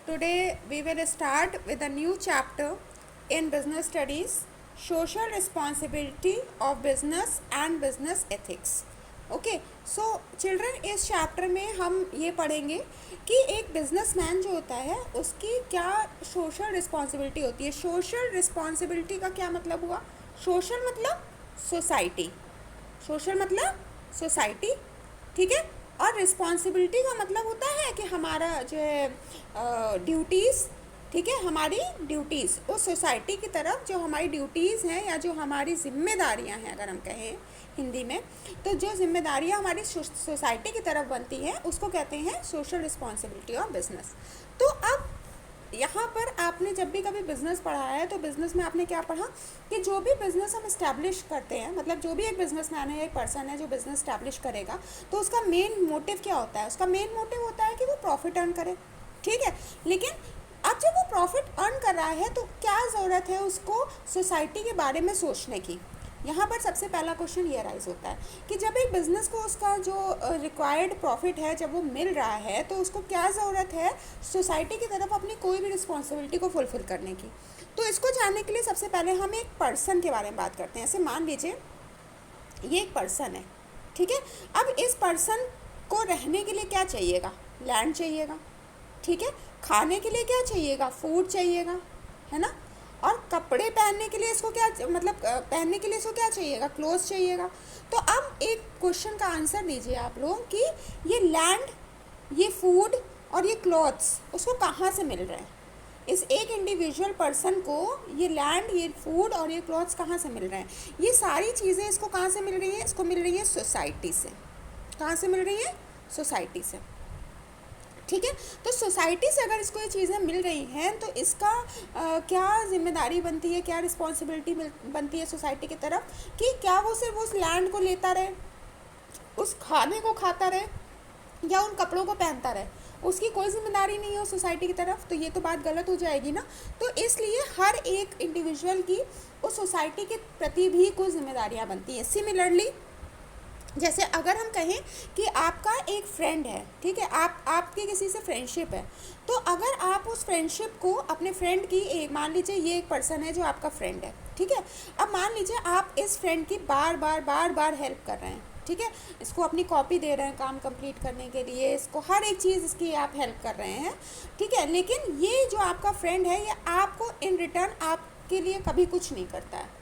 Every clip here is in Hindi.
Today we will start with a new chapter in business studies, social responsibility of business and business ethics. Okay so children, इस चैप्टर में हम ये पढ़ेंगे कि एक बिजनेसमैन जो होता है उसकी क्या सोशल रिस्पॉन्सिबिलिटी होती है। सोशल रिस्पॉन्सिबिलिटी का क्या मतलब हुआ? सोशल मतलब सोसाइटी, सोशल मतलब सोसाइटी, ठीक है। और रिस्पॉन्सिबिलिटी का मतलब होता है कि हमारा जो है ड्यूटीज़, ठीक है, हमारी ड्यूटीज़ उस सोसाइटी की तरफ, जो हमारी ड्यूटीज़ हैं या जो हमारी जिम्मेदारियां हैं, अगर हम कहें हिंदी में, तो जो जिम्मेदारियां हमारी सोसाइटी की तरफ बनती हैं उसको कहते हैं सोशल रिस्पॉन्सिबिलिटी ऑफ बिजनेस। तो अब यहाँ पर आपने जब भी कभी बिज़नेस पढ़ा है तो बिज़नेस में आपने क्या पढ़ा कि जो भी बिज़नेस हम इस्टेब्लिश करते हैं, मतलब जो भी एक बिज़नेसमैन है, एक पर्सन है जो बिज़नेस इस्टेब्लिश करेगा, तो उसका मेन मोटिव क्या होता है? उसका मेन मोटिव होता है कि वो प्रॉफिट अर्न करे, ठीक है। लेकिन अब जब वो प्रॉफिट अर्न कर रहा है तो क्या ज़रूरत है उसको सोसाइटी के बारे में सोचने की? यहाँ पर सबसे पहला क्वेश्चन ये राइज होता है कि जब एक बिज़नेस को उसका जो रिक्वायर्ड प्रॉफिट है जब वो मिल रहा है तो उसको क्या ज़रूरत है सोसाइटी की तरफ अपनी कोई भी रिस्पॉन्सिबिलिटी को फुलफ़िल करने की। तो इसको जानने के लिए सबसे पहले हम एक पर्सन के बारे में बात करते हैं। ऐसे मान लीजिए ये एक पर्सन है, ठीक है। अब इस पर्सन को रहने के लिए क्या चाहिएगा? लैंड चाहिएगा, ठीक है। खाने के लिए क्या चाहिएगा? फूड चाहिएगा, है ना। और कपड़े पहनने के लिए इसको क्या, मतलब पहनने के लिए इसको क्या चाहिएगा? क्लोथ्स चाहिएगा। तो अब एक क्वेश्चन का आंसर दीजिए आप लोग कि ये लैंड, ये फूड और ये क्लॉथ्स उसको कहाँ से मिल रहे हैं? इस एक इंडिविजुअल पर्सन को ये लैंड, ये फूड और ये क्लॉथ्स कहाँ से मिल रहे हैं? ये सारी चीज़ें इसको कहाँ से मिल रही हैं? इसको मिल रही है सोसाइटी से। कहाँ से मिल रही है? सोसाइटी से, ठीक है। तो सोसाइटी से अगर इसको ये चीज़ें मिल रही हैं तो इसका क्या जिम्मेदारी बनती है, क्या रिस्पॉन्सिबिलिटी बनती है सोसाइटी की तरफ कि क्या वो सिर्फ उस लैंड को लेता रहे, उस खाने को खाता रहे या उन कपड़ों को पहनता रहे, उसकी कोई जिम्मेदारी नहीं है उस सोसाइटी की तरफ? तो ये तो बात गलत हो जाएगी ना। तो इसलिए हर एक इंडिविजुअल की उस सोसाइटी के प्रति भी कुछ जिम्मेदारियाँ बनती हैं। सिमिलरली जैसे अगर हम कहें कि आपका एक फ्रेंड है, ठीक है, आपकी किसी से फ्रेंडशिप है, तो अगर आप उस फ्रेंडशिप को अपने फ्रेंड की, एक मान लीजिए ये एक पर्सन है जो आपका फ्रेंड है, ठीक है। अब मान लीजिए आप इस फ्रेंड की बार बार हेल्प कर रहे हैं, ठीक है। इसको अपनी कॉपी दे रहे हैं काम कंप्लीट करने के लिए, इसको हर एक चीज़ इसकी आप हेल्प कर रहे हैं, ठीक है। लेकिन ये जो आपका फ्रेंड है ये आपको इन रिटर्न आपके लिए कभी कुछ नहीं करता है।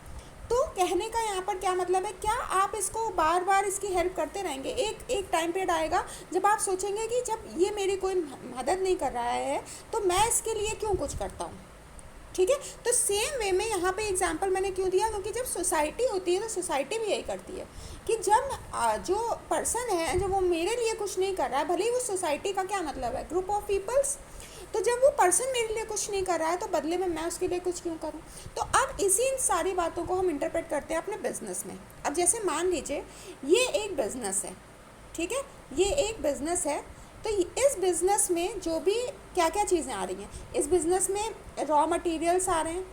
तो कहने का यहाँ पर क्या मतलब है? क्या आप इसको बार बार इसकी हेल्प करते रहेंगे? एक टाइम पीरियड आएगा जब आप सोचेंगे कि जब ये मेरी कोई मदद नहीं कर रहा है तो मैं इसके लिए क्यों कुछ करता हूँ, ठीक है। तो सेम वे में यहाँ पे एग्जांपल मैंने क्यों दिया? क्योंकि जब सोसाइटी होती है तो सोसाइटी भी यही करती है कि जब जो पर्सन है जब वो मेरे लिए कुछ नहीं कर रहा है, भले ही वो सोसाइटी का क्या मतलब है, ग्रुप ऑफ पीपल्स, तो जब वो पर्सन मेरे लिए कुछ नहीं कर रहा है तो बदले में मैं उसके लिए कुछ क्यों करूं? तो अब इसी इन सारी बातों को हम इंटरप्रेट करते हैं अपने बिजनेस में। अब जैसे मान लीजिए ये एक बिज़नेस है, ठीक है, ये एक बिज़नेस है। तो इस बिज़नेस में जो भी क्या क्या चीज़ें आ रही हैं, इस बिज़नेस में रॉ मटेरियल्स आ रहे हैं,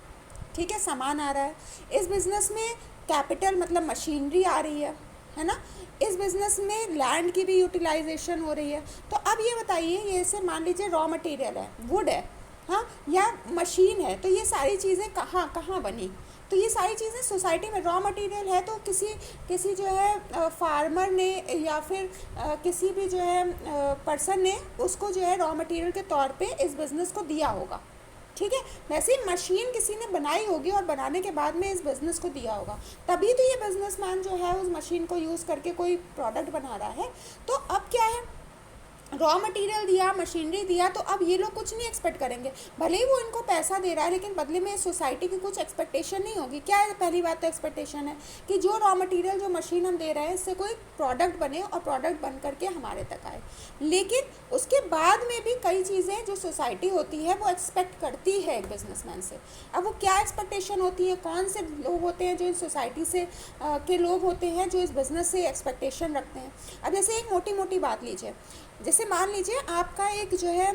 ठीक है, सामान आ रहा है। इस बिज़नेस में कैपिटल मतलब मशीनरी आ रही है ना। इस बिज़नेस में लैंड की भी यूटिलाइजेशन हो रही है। तो अब ये बताइए, ये ऐसे मान लीजिए रॉ मटेरियल है, वुड है, हाँ, या मशीन है, तो ये सारी चीज़ें कहाँ कहाँ बनी? तो ये सारी चीज़ें सोसाइटी में रॉ मटेरियल है तो किसी जो है फार्मर ने या फिर किसी भी जो है पर्सन ने उसको जो है रॉ मटेरियल के तौर पे इस बिज़नेस को दिया होगा, ठीक है। वैसे ही मशीन किसी ने बनाई होगी और बनाने के बाद में इस बिज़नेस को दिया होगा, तभी तो ये बिज़नेसमैन जो है उस मशीन को यूज़ करके कोई प्रोडक्ट बना रहा है। तो अब क्या है, रॉ मटेरियल दिया, मशीनरी दिया, तो अब ये लोग कुछ नहीं एक्सपेक्ट करेंगे। भले ही वो इनको पैसा दे रहा है लेकिन बदले में सोसाइटी की कुछ एक्सपेक्टेशन नहीं होगी। क्या है? पहली बात तो एक्सपेक्टेशन है कि जो रॉ मटेरियल, जो मशीन हम दे रहे हैं, इससे कोई प्रोडक्ट बने और प्रोडक्ट बन करके हमारे तक आए। लेकिन उसके बाद में भी कई चीज़ें जो सोसाइटी होती है वो एक्सपेक्ट करती है एक बिजनेसमैन से। अब वो क्या एक्सपेक्टेशन होती है? कौन से लोग होते हैं जो इस सोसाइटी से के लोग होते हैं जो इस बिज़नेस से एक्सपेक्टेशन रखते हैं? अब जैसे एक मोटी मोटी बात लीजिए, जैसे मान लीजिए आपका एक जो है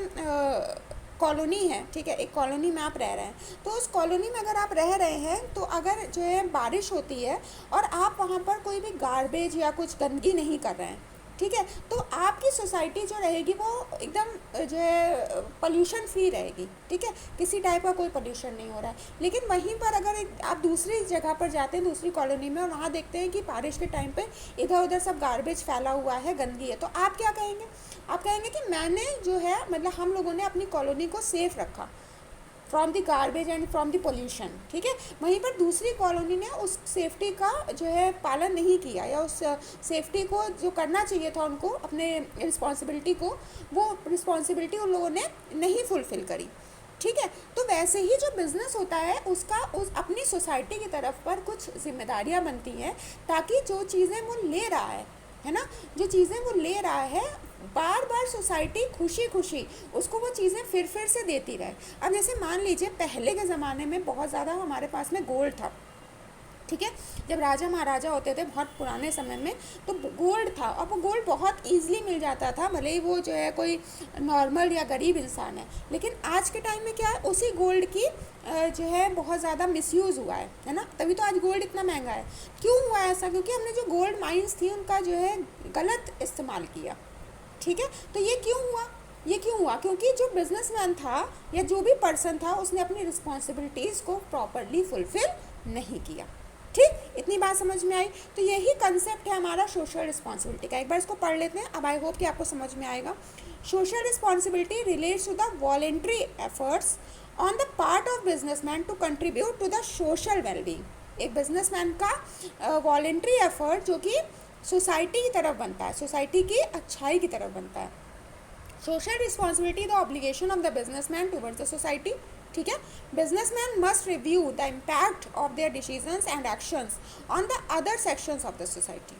कॉलोनी है, ठीक है, एक कॉलोनी में आप रह रहे हैं। तो उस कॉलोनी में अगर आप रह रहे हैं तो अगर जो है बारिश होती है और आप वहाँ पर कोई भी गार्बेज या कुछ गंदगी नहीं कर रहे हैं, ठीक है। तो आपकी सोसाइटी जो रहेगी वो एकदम जो है पोल्यूशन फ्री रहेगी, ठीक है, किसी टाइप का कोई पोल्यूशन नहीं हो रहा है। लेकिन वहीं पर अगर आप दूसरी जगह पर जाते हैं, दूसरी कॉलोनी में, और वहाँ देखते हैं कि बारिश के टाइम पे इधर उधर सब गार्बेज फैला हुआ है, गंदगी है, तो आप क्या कहेंगे? आप कहेंगे कि मैंने जो है मतलब हम लोगों ने अपनी कॉलोनी को सेफ रखा from the garbage and from the pollution, ठीक है। वहीं पर दूसरी कॉलोनी ने उस सेफ्टी का जो है पालन नहीं किया, या उस सेफ्टी को जो करना चाहिए था उनको, अपने रिस्पॉन्सिबिलिटी को, वो रिस्पॉन्सिबिलिटी उन लोगों ने नहीं फुलफ़िल करी, ठीक है। तो वैसे ही जो बिज़नेस होता है उसका उस अपनी सोसाइटी की तरफ पर कुछ जिम्मेदारियां बनती हैं, ताकि जो चीज़ें वो ले रहा है ना, जो चीज़ें वो ले रहा है बार बार सोसाइटी खुशी खुशी उसको वो चीज़ें फिर से देती रहे। अब जैसे मान लीजिए पहले के ज़माने में बहुत ज़्यादा हमारे पास में गोल्ड था, ठीक है, जब राजा महाराजा होते थे बहुत पुराने समय में, तो गोल्ड था, और वो गोल्ड बहुत ईजिली मिल जाता था, भले ही वो जो है कोई नॉर्मल या गरीब इंसान है। लेकिन आज के टाइम में क्या है, उसी गोल्ड की जो है बहुत ज़्यादा मिसयूज़ हुआ है ना, तभी तो आज गोल्ड इतना महंगा है। क्यों हुआ ऐसा? क्योंकि हमने जो गोल्ड माइंस थी उनका जो है गलत इस्तेमाल किया, ठीक है। तो ये क्यों हुआ? ये क्यों हुआ? क्योंकि जो बिजनेसमैन था या जो भी पर्सन था उसने अपनी रिस्पॉन्सिबिलिटीज़ को प्रॉपरली फुलफिल नहीं किया, ठीक। इतनी बात समझ में आई? तो यही कंसेप्ट है हमारा सोशल रिस्पॉन्सिबिलिटी का। एक बार इसको पढ़ लेते हैं, अब आई होप कि आपको समझ में आएगा। Social responsibility relates to the voluntary efforts on the part of businessman to contribute to the social wellbeing. एक बिजनेसमैन का वॉलेंट्री एफर्ट जो कि सोसाइटी की तरफ बनता है, सोसाइटी की अच्छाई की तरफ बनता है। Social responsibility the obligation of the businessman towards the society, ठीक है। Businessman must review the impact of their decisions and actions on the other sections of the society,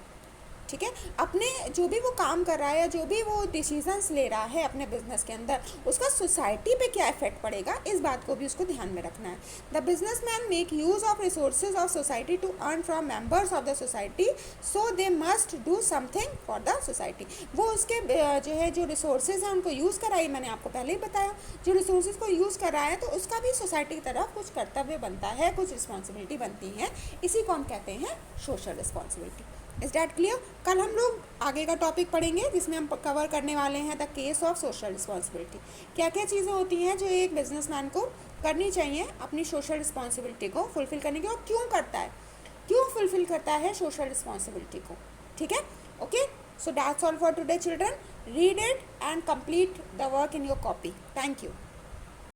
ठीक है। अपने जो भी वो काम कर रहा है या जो भी वो डिसीजंस ले रहा है अपने बिजनेस के अंदर, उसका सोसाइटी पे क्या इफेक्ट पड़ेगा, इस बात को भी उसको ध्यान में रखना है। The businessman make use of resources of society to earn from members of the society, so they must do something for the society. वो उसके जो है जो रिसोर्सेज हैं उनको यूज़ कराई, मैंने आपको पहले ही बताया, जो रिसोर्सेज को यूज़ कर रहा है तो उसका भी सोसाइटी की तरफ कुछ कर्तव्य बनता है, कुछ रिस्पॉन्सिबिलिटी बनती है। इसी को हम कहते हैं social responsibility. Is that clear? कल हम लोग आगे का टॉपिक पढ़ेंगे जिसमें हम कवर करने वाले हैं the case of social responsibility. क्या क्या चीज़ें होती हैं जो एक बिजनेसमैन को करनी चाहिए अपनी सोशल रिस्पॉन्सिबिलिटी को फुलफिल करने की, और क्यों करता है, क्यों फुलफिल करता है सोशल रिस्पॉन्सिबिलिटी को, ठीक है। Okay, so that's all for today children. Read it and complete the work in your copy. Thank you.